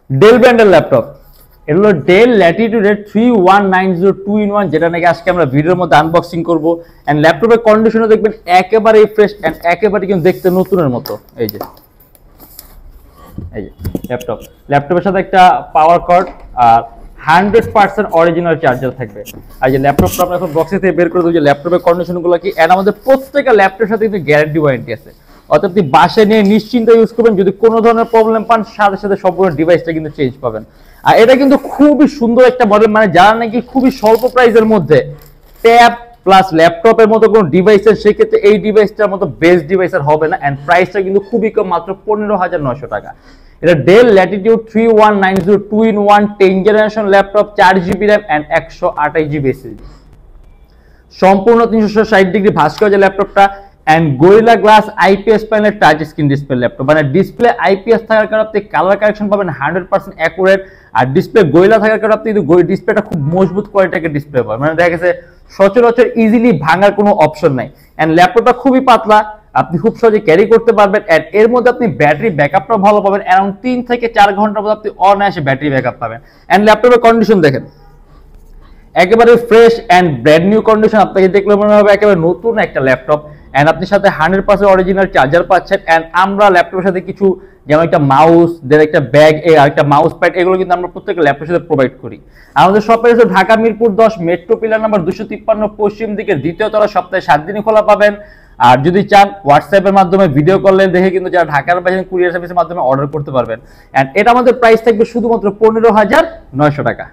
Del ব্র্যান্ডের laptop, এটা হলো ডেল ল্যাটিটিউডের 31902 যেটা নাকি আজকে আমরা ভিডিওর মধ্যে আনবক্সিং করবো। এন্ড ল্যাপটপের কন্ডিশনও দেখবেন একেবারে ফ্রেশ এন্ড একেবারে কিন্তু দেখতে নতুনের মতো। এই যে ল্যাপটপের সাথে একটা পাওয়ার কর্ড আর 100% অরিজিনাল চার্জার থাকবে। আর যে ল্যাপটপটা আমরা এখন বক্স থেকে বের করে দেবো, যে ল্যাপটপের কন্ডিশনগুলো কি, এন্ড আমাদের প্রত্যেকটা ল্যাপটপের সাথে কিন্তু গ্যারান্টি ওয়ারেন্টি আছে। অর্থাৎ আপনি বাসায় নিয়ে নিশ্চিন্তে ইউজ করবেন, যদি কোনো ধরনের প্রবলেম পান সাথে সাথে সম্পূর্ণ ডিভাইসটা কিন্তু চেঞ্জ পাবেন। আর এটা কিন্তু খুবই সুন্দর একটা মডেল, মানে যারা নাকি খুবই স্বল্প প্রাইসের মধ্যে ট্যাব প্লাস ল্যাপটপের মতো কোনো ডিভাইসের, সেক্ষেত্রে এই ডিভাইসটার মতো বেস্ট ডিভাইসের হবে না। এন্ড প্রাইসটা কিন্তু খুবই কম, মাত্র 15,900 টাকা। এটা Dell latitude 31902 10 generation laptop, 4GB RAM and 128GB SSD, সম্পূর্ণ 360 ডিগ্রি ভাস্কর্য ল্যাপটপটা। এন্ড গরিলা গ্লাস আইপিএস প্যানেলের টাচ স্ক্রিন ডিসপ্লে ল্যাপটপ, মানে ডিসপ্লে আইপিএস থাকার কারণে আপনি কালার কারেকশন পাবেন 100% অ্যাকুরেট। আর ডিসপ্লে গরিলা থাকার কারণে আপনি কিন্তু ডিসপ্লেটা খুব মজবুত কোয়ালিটির ডিসপ্লে পাবেন, মানে দেখা গেছে সচরাচর ইজিলি ভাঙার কোনো অপশন নাই। এন্ড ল্যাপটপটা খুবই পাতলা, আপনি খুব সহজে ক্যারি করতে পারবেন। এন্ড এর মধ্যে আপনি ব্যাটারি ব্যাকআপটাও ভালো পাবেন, অ্যারাউন্ড 3 থেকে 4 ঘন্টার মধ্যে আপনি অনায়াসে ব্যাটারি ব্যাকআপ পাবেন। এন্ড ল্যাপটপের কন্ডিশন দেখেন একেবারে fresh and brand new condition, আপনাকে দেখলে মনে হবে একেবারে নতুন একটা ল্যাপটপ। এন্ড আপনি সাথে 100% অরিজিনাল চার্জার পাচ্ছেন। এন্ড আমরা ল্যাপটপের সাথে কিছু, যেমন একটা মাউস, দেন একটা ব্যাগ, একটা মাউস প্যাড, এগুলো কিন্তু আমরা প্রত্যেকটা ল্যাপটপের সাথে প্রোভাইড করি। আমাদের শপের হচ্ছে Dhaka Mirpur 10 metro pillar number 253 পশ্চিম দিকে, দ্বিতীয় তলা, সপ্তাহে 7 দিনই খোলা পাবেন। আর যদি চান হোয়াটসঅ্যাপের মাধ্যমে ভিডিও কলে দেখে কিন্তু যারা ঢাকার বাইরে কুরিয়ার সার্ভিসের মাধ্যমে অর্ডার করতে পারবেন। এন্ড এটা আমাদের প্রাইস থাকবে শুধুমাত্র 15,900 টাকা।